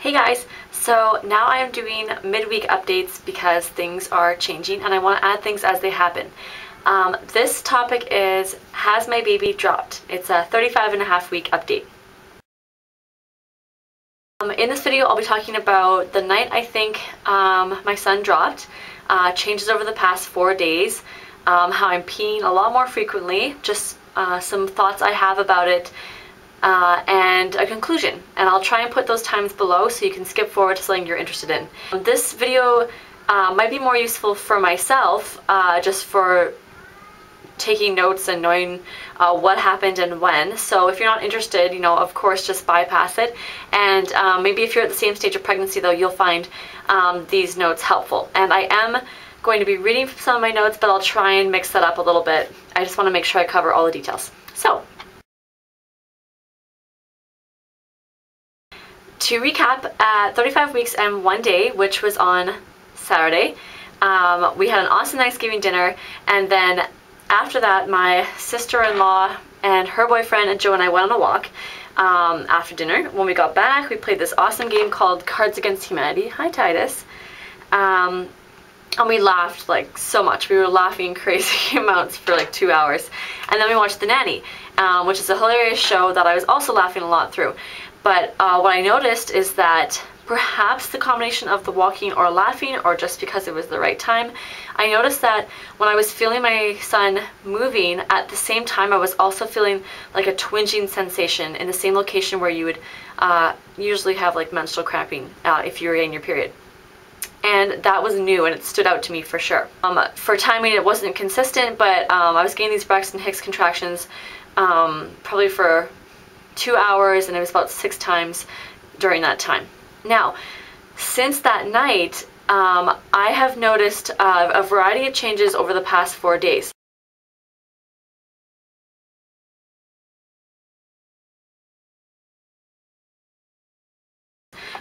Hey guys, so now I am doing midweek updates because things are changing and I want to add things as they happen. This topic is, has my baby dropped? It's a 35.5 week update. In this video I'll be talking about the night I think my son dropped, changes over the past 4 days, how I'm peeing a lot more frequently, just some thoughts I have about it, and a conclusion. And I'll try and put those times below so you can skip forward to something you're interested in. This video might be more useful for myself, just for taking notes and knowing what happened and when. So if you're not interested, of course just bypass it. And maybe if you're at the same stage of pregnancy though, you'll find these notes helpful. And I am going to be reading from some of my notes, but I'll try and mix that up a little bit. I just want to make sure I cover all the details. So, to recap, at 35 weeks and 1 day, which was on Saturday, we had an awesome Thanksgiving dinner, and then after that, my sister-in-law and her boyfriend and Joe and I went on a walk after dinner. When we got back, we played this awesome game called Cards Against Humanity. Hi, Titus. And we laughed like so much. We were laughing crazy amounts for like 2 hours. And then we watched The Nanny, which is a hilarious show that I was also laughing a lot through. But what I noticed is that perhaps the combination of the walking or laughing, or just because it was the right time, I noticed that when I was feeling my son moving, at the same time I was also feeling like a twinging sensation in the same location where you would usually have like menstrual cramping if you were in your period. And that was new and it stood out to me for sure. For timing it wasn't consistent, but I was getting these Braxton Hicks contractions probably for 2 hours, and it was about 6 times during that time. Now, since that night, I have noticed a variety of changes over the past 4 days.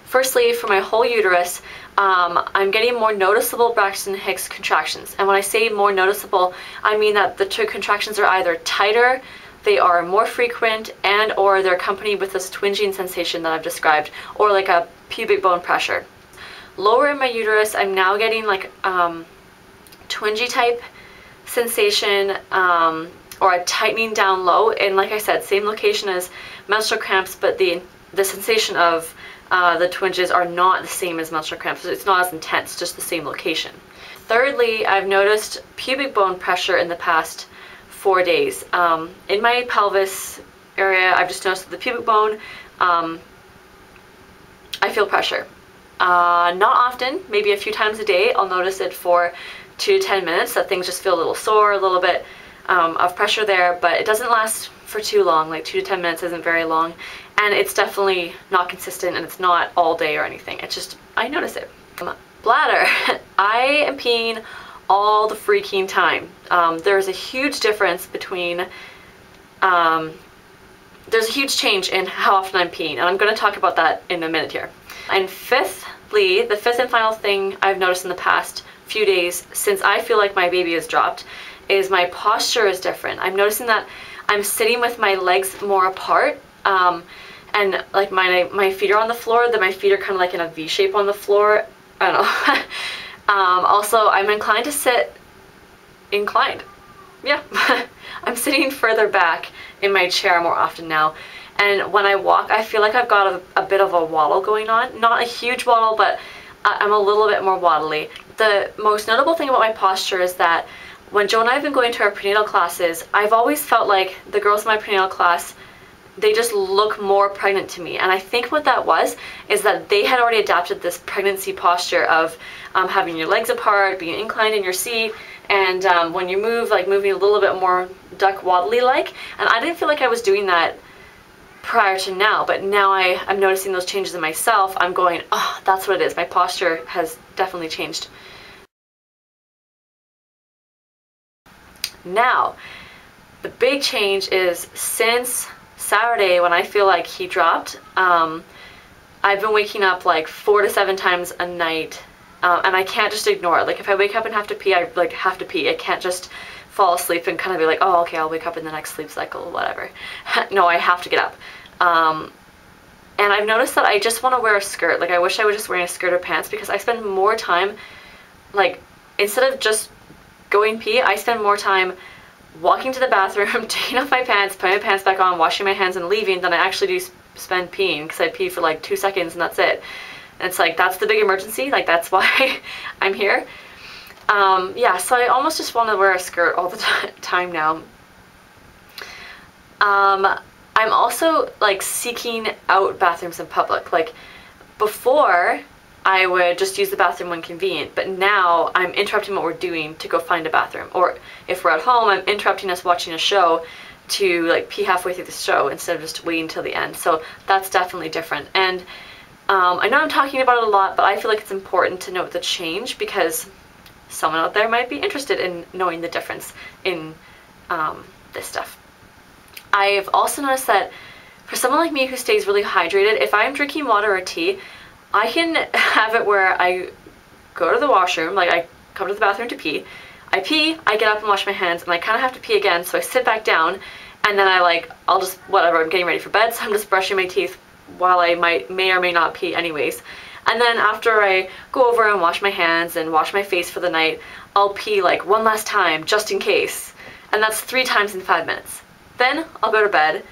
Firstly, for my whole uterus, I'm getting more noticeable Braxton Hicks contractions. And when I say more noticeable, I mean that the two contractions are either tighter, they are more frequent, and or they're accompanied with this twinging sensation that I've described, or like a pubic bone pressure. Lower in my uterus, I'm now getting like twingy type sensation, or a tightening down low, and like I said, same location as menstrual cramps, but the sensation of the twinges are not the same as menstrual cramps. It's not as intense, just the same location. Thirdly, I've noticed pubic bone pressure in the past 4 days. In my pelvis area, I've just noticed that the pubic bone, I feel pressure. Not often, maybe a few times a day, I'll notice it for 2 to 10 minutes, that things just feel a little sore, a little bit of pressure there, but it doesn't last for too long. Like 2 to 10 minutes isn't very long, and it's definitely not consistent, and it's not all day or anything. It's just, I notice it. Bladder. I am peeing all the freaking time. There's a huge difference between, there's a huge change in how often I'm peeing, and I'm going to talk about that in a minute here. And fifthly, the fifth and final thing I've noticed in the past few days since I feel like my baby has dropped is my posture is different. I'm noticing that I'm sitting with my legs more apart, and like my feet are on the floor, then my feet are kind of like in a V shape on the floor. I don't know. Also, I'm inclined to sit inclined. Yeah, I'm sitting further back in my chair more often now. And when I walk, I feel like I've got a bit of a waddle going on. Not a huge waddle, but I'm a little bit more waddly. The most notable thing about my posture is that when Joe and I have been going to our prenatal classes, I've always felt like the girls in my prenatal class, they just look more pregnant to me. And I think what that was is that they had already adapted this pregnancy posture of having your legs apart, being inclined in your seat, and when you move, like moving a little bit more duck waddly like. And I didn't feel like I was doing that prior to now, but now I'm noticing those changes in myself. I'm going, oh, that's what it is. My posture has definitely changed. Now, the big change is since Saturday, when I feel like he dropped, I've been waking up like 4 to 7 times a night, and I can't just ignore it. Like if I wake up and have to pee, I like have to pee. I can't just fall asleep and kind of be like, oh, okay, I'll wake up in the next sleep cycle or whatever. No, I have to get up. And I've noticed that I just want to wear a skirt. Like I wish I was just wearing a skirt or pants, because I spend more time, like instead of just going pee, I spend more time walking to the bathroom, taking off my pants, putting my pants back on, washing my hands and leaving than I actually do spend peeing, because I pee for like 2 seconds and that's it. And it's like, that's the big emergency, like that's why I'm here. Yeah, so I almost just want to wear a skirt all the time now. I'm also like seeking out bathrooms in public. Like before, I would just use the bathroom when convenient, but now I'm interrupting what we're doing to go find a bathroom. Or if we're at home, I'm interrupting us watching a show to like pee halfway through the show instead of just waiting till the end. So that's definitely different. And I know I'm talking about it a lot, but I feel like it's important to note the change, because someone out there might be interested in knowing the difference in this stuff. I've also noticed that for someone like me who stays really hydrated, if I'm drinking water or tea, I can have it where I go to the washroom, like I come to the bathroom to pee, I get up and wash my hands, and I kind of have to pee again, so I sit back down, and then I'll just, whatever, I'm getting ready for bed, so I'm just brushing my teeth while I may or may not pee anyways. And then after I go over and wash my hands and wash my face for the night, I'll pee like one last time, just in case. And that's 3 times in 5 minutes. Then I'll go to bed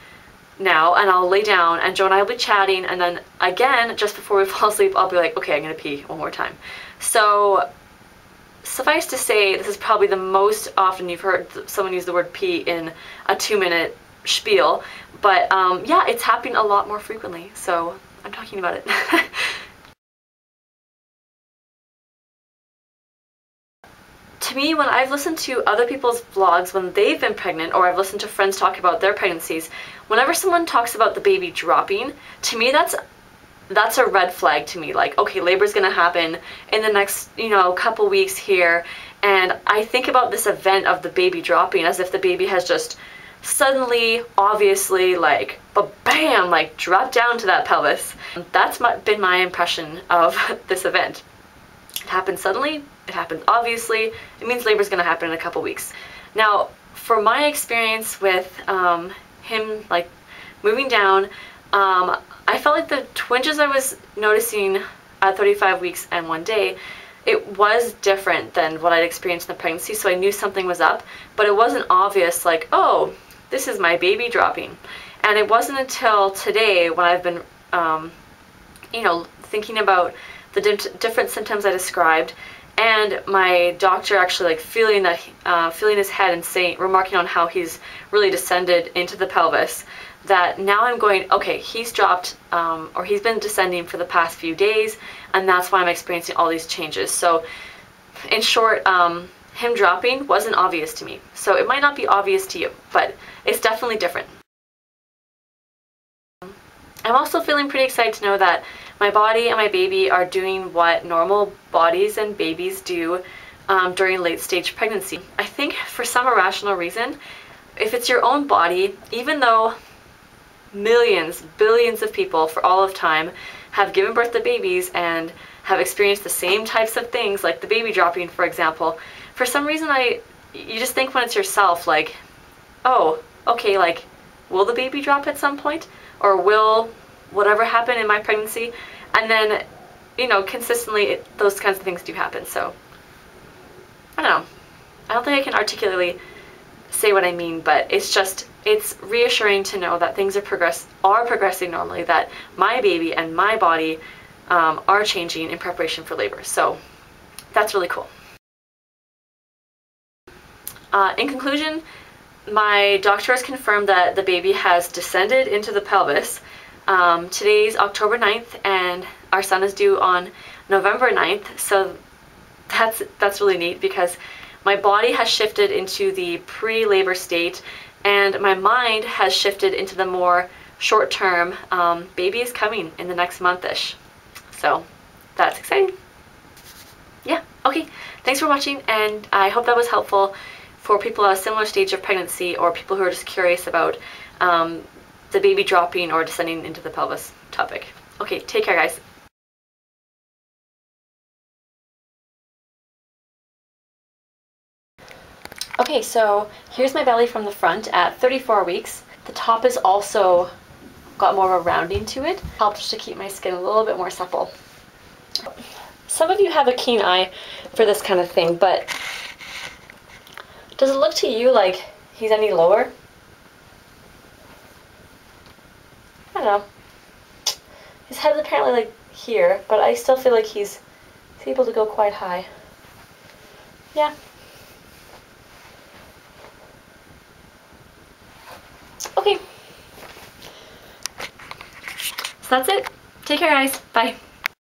now, and I'll lay down, and Joe and I will be chatting, and then again, just before we fall asleep, I'll be like, okay, I'm gonna pee one more time. So suffice to say, this is probably the most often you've heard someone use the word pee in a 2-minute spiel, but yeah, it's happening a lot more frequently, so I'm talking about it. To me, when I've listened to other people's vlogs when they've been pregnant, or I've listened to friends talk about their pregnancies, whenever someone talks about the baby dropping, to me that's a red flag to me. Like, okay, labor's gonna happen in the next, couple weeks here, and I think about this event of the baby dropping as if the baby has just suddenly, obviously, like, bam, like dropped down to that pelvis. That's been my impression of this event. It happened suddenly, it happened obviously, it means labor's gonna happen in a couple weeks. Now, for my experience with him like moving down, I felt like the twinges I was noticing at 35 weeks and 1 day, it was different than what I'd experienced in the pregnancy, so I knew something was up, but it wasn't obvious like, oh, this is my baby dropping. And it wasn't until today when I've been, thinking about the different symptoms I described, and my doctor actually like feeling his head and remarking on how he's really descended into the pelvis, that now I'm going, okay, he's dropped, or he's been descending for the past few days, and that's why I'm experiencing all these changes. So in short, him dropping wasn't obvious to me. So it might not be obvious to you, but it's definitely different. I'm also feeling pretty excited to know that my body and my baby are doing what normal bodies and babies do during late stage pregnancy. I think for some irrational reason, if it's your own body, even though millions, billions of people for all of time have given birth to babies and have experienced the same types of things, like the baby dropping, for example, for some reason you just think when it's yourself, like, oh, okay, like, will the baby drop at some point? Or will whatever happen in my pregnancy? And then, consistently, those kinds of things do happen. So, I don't know. I don't think I can articulately say what I mean, but it's reassuring to know that things are progressing normally, that my baby and my body are changing in preparation for labor. So, that's really cool. In conclusion, my doctor has confirmed that the baby has descended into the pelvis. Today's October 9th, and our son is due on November 9th, so that's really neat, because my body has shifted into the pre-labor state, and my mind has shifted into the more short-term, baby is coming in the next month-ish. So that's exciting. Yeah, okay, thanks for watching, and I hope that was helpful for people at a similar stage of pregnancy, or people who are just curious about the baby dropping or descending into the pelvis topic. Okay, take care, guys. Okay, so here's my belly from the front at 34 weeks. The top is also got more of a rounding to it. Helps to keep my skin a little bit more supple. Some of you have a keen eye for this kind of thing, but does it look to you like he's any lower? I don't know. His head's apparently like here, but I still feel like he's able to go quite high. Yeah. Okay. So that's it. Take care, guys. Bye.